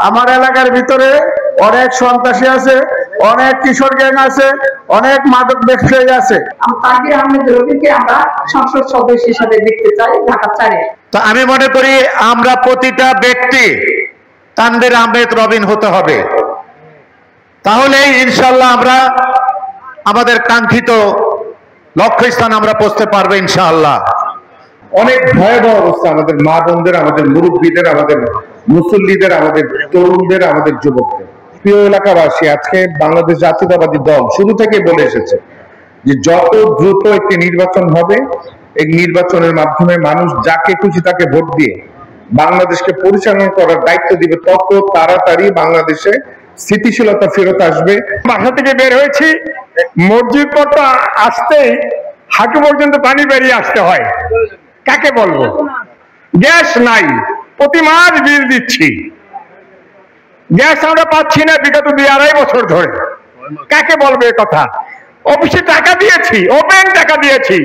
আমার এলাকার ভিতরে অনেক সন্ত্রাসী আছে, অনেক কিশোর গ্যাং আছে, অনেক মাদক ব্যবসায়ী আছে। তাকে আহমেদ রবিকে আমরা সংসদ সদস্য হিসেবে দেখতে চাই ঢাকা 4-এ। তো আমি মনে করি আমরা প্রতিটা ব্যক্তি তানভীর আহমেদ রবিন হতে হবে, তাহলে ইনশাআল্লাহ আমরা আমাদের কাঙ্ক্ষিত লক্ষ্যস্থান আমরা পৌঁছতে পারবো ইনশাআল্লাহ। অনেক ভয়াবহ অবস্থা আমাদের মা বোনদের, আমাদের মুরব্বীদের, আমাদের মুসল্লিদের, আমাদের তরুণদের, আমাদের যুবকদের। প্রিয় এলাকাবাসী, আজকে বাংলাদেশ জাতীয়তাবাদী দল শুরু থেকে বলে এসেছে যে যত দ্রুত একটি নির্বাচন হবে, এই নির্বাচনের মাধ্যমে মানুষ যাকে খুশি তাকে ভোট দিয়ে বাংলাদেশকে পরিচালনা করার দায়িত্ব দিবে, তত তাড়াতাড়ি বাংলাদেশে স্থিতিশীলতা ফেরত আসবে। বাসা থেকে বের হয়েছি, মসজিদ পর্যন্ত আসতেই হাঁটু পর্যন্ত পানি বেরিয়ে আসতে হয়। কাকে বলবো? গ্যাস নাই, প্রতি মাস বিল দিচ্ছি, গ্যাস আমরা পাচ্ছি না বিগত 2-2.5 বছর ধরে। কাকে বলবে কথা? অফিসে টাকা দিয়েছি, ওপেন টাকা দিয়েছি,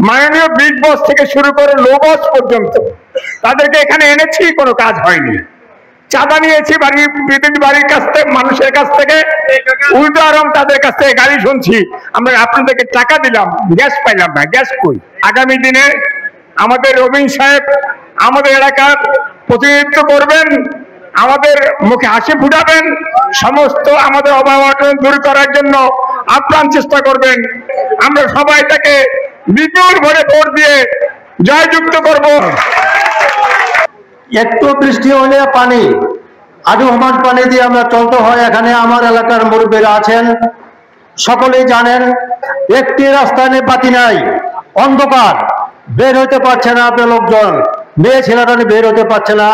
মাননীয় বিগ বস থেকে শুরু করে লো বস পর্যন্ত তাদেরকে এখানে এনেছি, কোনো কাজ হয়নি। চাঁদা নিয়েছি বাড়ির কাছ থেকে, মানুষের কাছ থেকে, উল্টো আরম তাদের কাছ থেকে গাড়ি শুনছি, আমরা আপনাদেরকে টাকা দিলাম, গ্যাস পাইলাম না। গ্যাস কই? আগামী দিনে আমাদের রবিন সাহেব আমাদের এলাকার প্রতিনিধিত্ব করবেন, আমাদের মুখে হাসি ফুটাবেন, সমস্ত আমাদের অভাব অনটন দূর করার জন্য আপ্রাণ চেষ্টা করবেন। আমরা সবাই তাকে বিপুল ভোটে ভোট দিয়ে জয়যুক্ত করব। একটু বৃষ্টি হলে পানি, আজুহমান পানি দিয়ে আমরা চলতে হয়। এখানে আমার এলাকার মুরব্বীরা আছেন, সকলেই জানেন। একটি রাস্তায় বাতি নাই, অন্ধকার, বের হতে পারছে না আপনার লোকজন, মেয়ে ছেলেরা বের হতে পারছে না।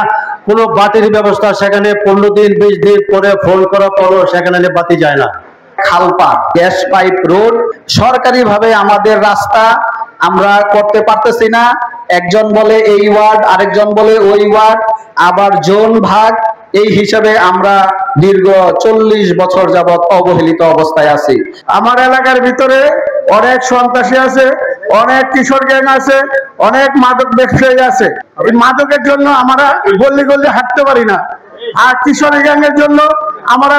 কোনো বাতির ব্যবস্থা সেখানে 15 দিন 20 দিন পরে ফোন করার পরও সেখানে বাতি যায় না। খালপাট, গ্যাস পাইপ, রোড সরকারি ভাবে আমাদের রাস্তা আমরা করতে পারতেছি না। একজন বলে এই ওয়ার্ড, আরেকজন বলে ওই ওয়ার্ড, আবার জোন ভাগ, এই হিসাবে আমরা দীর্ঘ 40 বছর যাবৎ অবহেলিত অবস্থায় আছি। আমার এলাকার ভিতরে অনেক সন্ত্রাসী আছে, অনেক কিশোর গ্যাং আছে, অনেক মাদক ব্যবসায়ী আছে। এই মাদকের জন্য আমরা গল্লি গল্লি হাঁটতে পারি না, আর কিশোর গ্যাংয়ের জন্য আমরা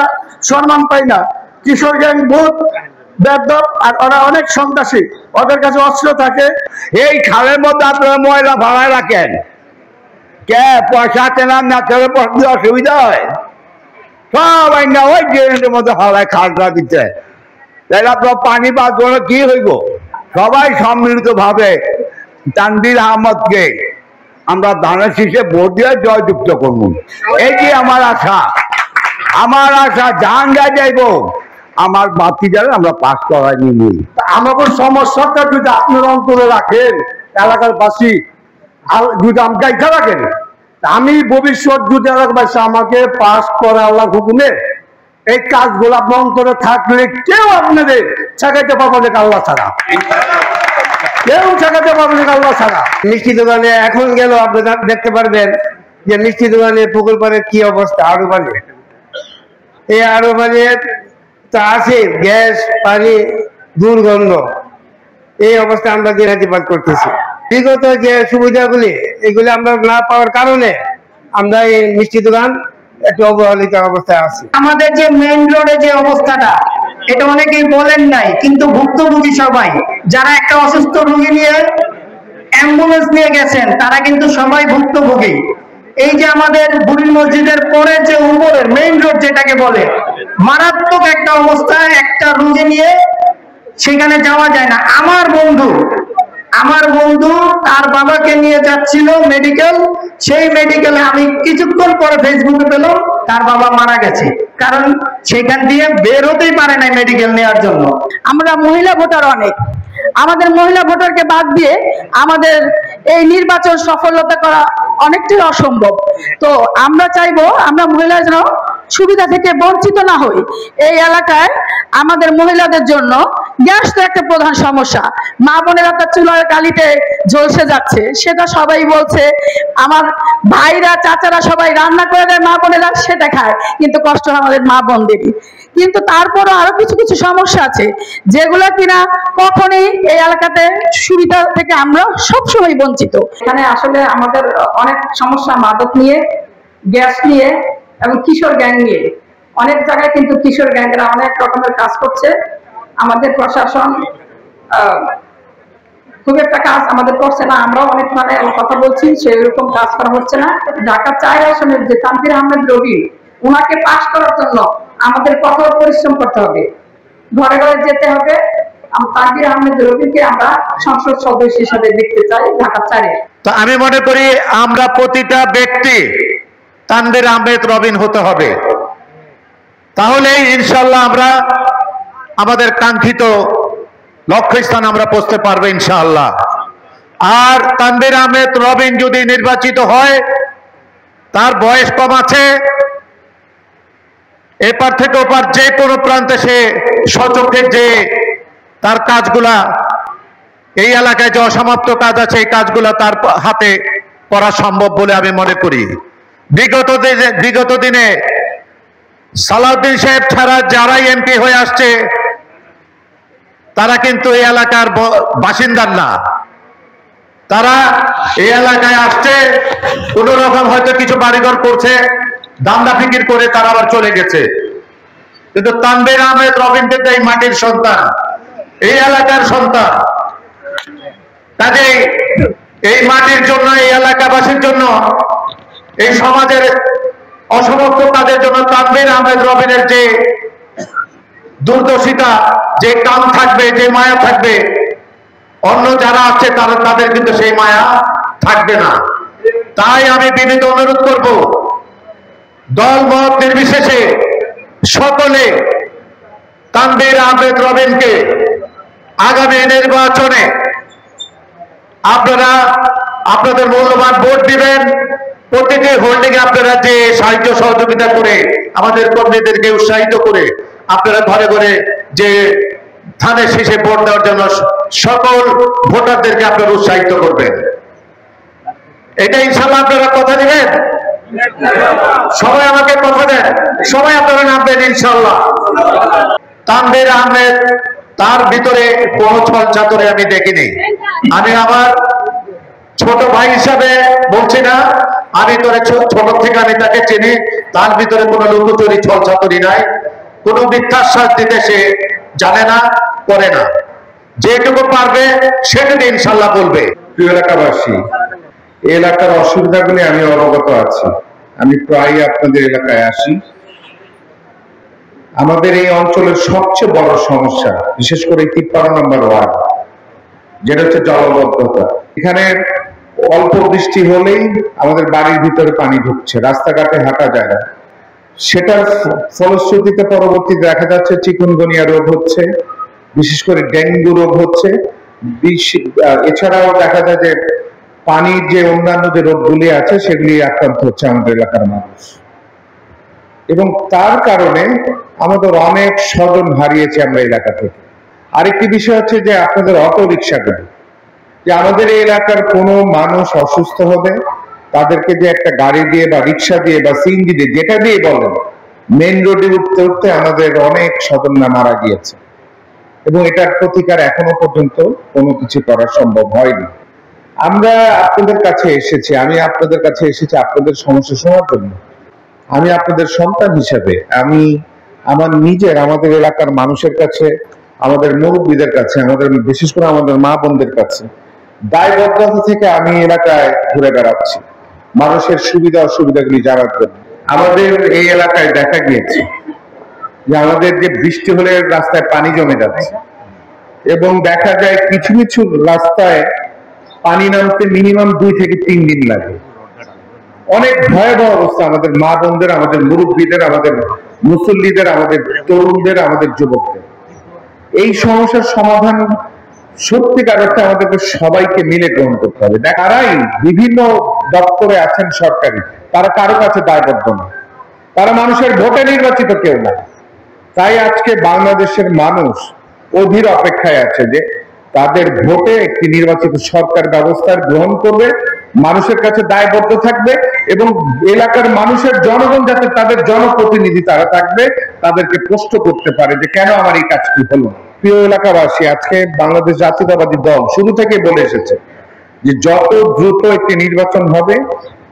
সম্মান পাই না। কিশোর গ্যাং ভূত বেদব, আর ওরা অনেক সন্ত্রাসী, ওদের কাছে অস্ত্র থাকে। এই খালের মধ্যে আপনারা ময়লা ভাড়ায় রাখেন, কে পয়সা কেনার না চলে অসুবিধা হয়? সবাই না ওই ড্রেনের মধ্যে ভাড়ায় খালটা দিতে, তাহলে আপনার পানি বাদ কি হইব? সবাই সম্মিলিত ভাবে তানভীর আহমদকে আমরা ধানের শীষে ভোট দিয়ে জয়যুক্ত করব। এই যে আমার আশা, আমার আশা জান যাইব, আমার বাতি যারা আমরা পাস করাই নিই। আমাদের সমস্যাটা যদি আপনার অন্তরে রাখেন, এলাকার বাসী যদি আমাকে ইচ্ছা রাখেন, আমি ভবিষ্যৎ যদি এলাকাবাসী আমাকে পাস করা আল্লাহ হুকুমে এই কাজগুলো আপনার অন্তরে থাকলে কেউ আপনাদের ঠেকাইতে পারবে না আল্লাহ ছাড়া, কেউ ঠেকাতে পারবে না আল্লাহ ছাড়া। মিষ্টি দোকানে এখন গেল আপনারা দেখতে পারবেন যে মিষ্টি দোকানে পুকুর পাড়ে কি অবস্থা। আরো পানি, এই আরো পানি তো আছে, গ্যাস পানি দুর্গন্ধ, এই অবস্থা আমরা দিনাতিপাত করতেছি। বিগত যে সুবিধাগুলি এগুলি আমরা না পাওয়ার কারণে আমরা এই মিষ্টি দোকান একটু অবহেলিত অবস্থায় আছি। আমাদের যে মেইন রোডে যে অবস্থাটা, এটা অনেকেই বলেন নাই, কিন্তু ভুক্তভোগী সবাই, যারা একটা অসুস্থ রোগী নিয়ে অ্যাম্বুলেন্স নিয়ে গেছেন, তারা কিন্তু সবাই ভুক্তভোগী। এই যে আমাদের বুড়ি মসজিদের পরে যে উপরের মেইন রোড যেটাকে বলে, মারাত্মক একটা অবস্থায়, একটা রোগী নিয়ে সেখানে যাওয়া যায় না। আমার বন্ধু তার বাবাকে নিয়ে যাচ্ছিল মেডিকেল, সেই মেডিকেলে আমি কিছুক্ষণ পরে ফেসবুকে পেলাম তার বাবা মারা গেছে, কারণ সেখান দিয়ে বের হতেই পারে না মেডিকেল নেওয়ার জন্য। আমরা মহিলা ভোটার অনেক, আমাদের মহিলা ভোটারকে বাদ দিয়ে আমাদের এই নির্বাচন সফলতা করা অনেকটাই অসম্ভব। তো আমরা চাইবো আমরা মহিলারা যেন সুবিধা থেকে বঞ্চিত না হই। এই এলাকায় আমাদের মহিলাদের জন্য গ্যাস তো একটা প্রধান সমস্যা, মা বোনেরা তার চুলার কালিতে ঝলসে যাচ্ছে, সেটা সবাই বলছে। আমার ভাইরা চাচারা সবাই রান্না করে দেয়, মা বোনেরা সেটা খায়, কিন্তু কষ্ট আমাদের মা বোনদেরই। কিন্তু তারপরও আরো কিছু কিছু সমস্যা আছে যেগুলো কিনা কখনোই এই এলাকাতে সুবিধা থেকে আমরা সবসময় বঞ্চিত। এখানে আসলে আমাদের অনেক সমস্যা, মাদক নিয়ে, গ্যাস নিয়ে, এবং কিশোর গ্যাং নিয়ে অনেক জায়গায় কিন্তু কিশোর গ্যাংরা অনেক রকমের কাজ করছে। আমাদের প্রশাসন খুব একটা কাজ আমাদের করছে না, আমরাও অনেক মানে কথা বলছি, সেরকম কাজ করা হচ্ছে না। ঢাকা 4 আসনের যে তানভীর আহমেদ রবিন, ওনাকে পাশ করার জন্য আমাদের কঠোর পরিশ্রম করতে হবে, ঘরে ঘরে যেতে হবে। তানভীর আহমেদ রবিনকে আমরা সংসদ সদস্য হিসেবে দেখতে চাই ঢাকা 4-এ। তো আমি মনে করি আমরা প্রতিটা ব্যক্তি তানভীর আহমেদ রবিন হতে হবে, তাহলেই ইনশাল্লাহ আমরা আমাদের কাঙ্ক্ষিত লক্ষ্যস্থান আমরা পৌঁছতে পারবো ইনশাআল্লাহ। আর তানভীর আহমেদ রবিন যদি নির্বাচিত হয়, তার বয়স কম আছে, এপার থেকে ওপার যে কোনো প্রান্তে সে সচক্ষে যে তার কাজগুলা, এই এলাকায় যে অসমাপ্ত কাজ আছে এই কাজগুলা তার হাতে করা সম্ভব বলে আমি মনে করি। বিগত দিনে সালাউদ্দিন সাহেব ছাড়া যারাই এমপি হয়ে আসছে তারা কিন্তু এই এলাকার বাসিন্দার না, তারা এই এলাকায় আসছে কোন রকম হয়তো কিছু বাড়িঘর করছে, দান্দা ফিকির করে তারা আবার চলে গেছে। কিন্তু তানভীর আহমেদ রবিন কিন্তু এই মাটির সন্তান, এই এলাকার সন্তান, কাজেই এই মাটির জন্য, এই এলাকাবাসীর জন্য, এই সমাজের অসমাপ্ত কাজের জন্য তানভীর আহমেদ রবিনের যে দূরদর্শিতা, যে কাম থাকবে, যে মায়া থাকবে, অন্য যারা আছে তাদের কিন্তু সেই মায়া থাকবে না। তাই আমি বিনীত অনুরোধ করব, দল মত নির্বিশেষে সকলে তানভীর আহমেদ রবিনকে আগামী নির্বাচনে আপনারা আপনাদের মূল্যবান ভোট দিবেন। প্রতিটি হোল্ডিং আপনারা যে সাহায্য সহযোগিতা করে আমাদের কর্মীদেরকে উৎসাহিত করে আপনারা ঘরে ঘরে যে ধানের শীষে ভোট দেওয়ার জন্য সকল ভোটারদেরকে আপনারা উৎসাহিত করবেন। এটা ইনশাআল্লাহ আপনারা কথা দিবেন, সবাই আমাকে কথা দেন, সবাই আপনারা নামবেন ইনশাআল্লাহ। তানভীর আহমেদ, তার ভিতরে কোনো ছল চাতুরি আমি দেখিনি। আমি আমার ছোট ভাই হিসাবে বলছি না, আমি তোরে ছোট থেকে আমি তাকে চিনি, তার ভিতরে কোনো লুকোচুরি ছল চাতুরি নাই, কোনো মিথ্যাশ্বাস দিতে সে জানে না, করে না, যেটুকু পারবে সেটুকু ইনশাল্লাহ বলবে। প্রিয় এলাকাবাসী, এই এলাকার অসুবিধাগুলি আমি অবগত আছি, আমি প্রায় আপনাদের এলাকায় আসি। আমাদের এই অঞ্চলের সবচেয়ে বড় সমস্যা, বিশেষ করে 53 নম্বর ওয়ার্ড, যেটা হচ্ছে জলবদ্ধতা। এখানে অল্প বৃষ্টি হলেই আমাদের বাড়ির ভিতরে পানি ঢুকছে, রাস্তাঘাটে হাঁটা যায় না। সেটার ফলশ্রুতিতে পরবর্তীতে দেখা যাচ্ছে চিকুনগুনিয়া রোগ হচ্ছে, বিশেষ করে ডেঙ্গু রোগ হচ্ছে। এছাড়াও দেখা যায় যে পানির যে অন্যান্য যে রোগগুলি আছে সেগুলি আক্রান্ত হচ্ছে আমাদের এলাকার মানুষ, এবং তার কারণে আমাদের অনেক স্বজন হারিয়েছে আমরা এলাকা থেকে। আরেকটি বিষয় হচ্ছে যে আপনাদের অটো রিক্সাগুলি, যে আমাদের এই এলাকার কোনো মানুষ অসুস্থ হবে তাদেরকে যে একটা গাড়ি দিয়ে বা রিক্সা দিয়ে বা সিএনজি দিয়ে, যেটা দিয়ে বলেন, মেইন রোডে উঠতে উঠতে আমাদের অনেক স্বজনরা মারা গিয়েছে, এবং এটার প্রতিকার এখনো পর্যন্ত কোনো কিছু করা সম্ভব হয়নি। আমরা আপনাদের কাছে এসেছি, আমি আপনাদের কাছে এসেছি আপনাদের সমস্যা শোনার জন্য। আমি আপনাদের সন্তান হিসেবে আমি আমার নিজের, আমাদের এলাকার মানুষের কাছে, আমাদের মুরব্বীদের কাছে, আমাদের বিশেষ করে আমাদের মা বোনদের কাছে দায়বদ্ধতা থেকে আমি এলাকায় ঘুরে বেড়াচ্ছি মানুষের সুবিধা অসুবিধাগুলি জানার জন্য। আমাদের এই এলাকায় দেখা গিয়েছে যে আমাদের যে বৃষ্টি হলে রাস্তায় পানি জমে যাচ্ছে, এবং দেখা যায় কিছু কিছু রাস্তায় পানি নামতে মিনিমাম 2 থেকে 3 দিন লাগে। অনেক ভয়াবহ অবস্থা আমাদের মা বোনদের, আমাদের মুরব্বীদের, আমাদের মুসল্লিদের, আমাদের তরুণদের, আমাদের যুবকদের। এই সমস্যার সমাধান সত্যিকার অর্থে আমাদেরকে সবাইকে মিলে গ্রহণ করতে হবে। তারাই বিভিন্ন দপ্তরে আছেন সরকারি, তারা কারো কাছে দায়বদ্ধ না, তারা মানুষের ভোটে নির্বাচিত কেউ না। তাই আজকে বাংলাদেশের মানুষ অধীর অপেক্ষায় আছে যে তাদের ভোটে একটি নির্বাচিত সরকার ব্যবস্থা গ্রহণ করবে, মানুষের কাছে দায়বদ্ধ থাকবে, এবং এলাকার মানুষের জনগণ যাতে তাদের জনপ্রতিনিধি তারা থাকবে, তাদেরকে প্রশ্ন করতে পারে যে কেন আমার এই কাজটি হলো। প্রিয় এলাকাবাসী, আজকে বাংলাদেশ জাতীয়তাবাদী দল শুরু থেকে বলে এসেছে যে যত দ্রুত একটি নির্বাচন হবে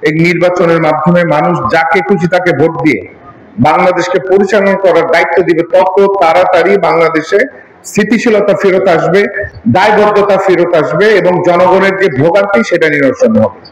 এই নির্বাচনের মাধ্যমে মানুষ যাকে খুশি তাকে ভোট দিয়ে বাংলাদেশকে পরিচালনা করার দায়িত্ব দিবে, তত তাড়াতাড়ি বাংলাদেশে স্থিতিশীলতা ফেরত আসবে, দায়বদ্ধতা ফেরত আসবে এবং জনগণের যে ভোগান্তি সেটা নিরসন হবে।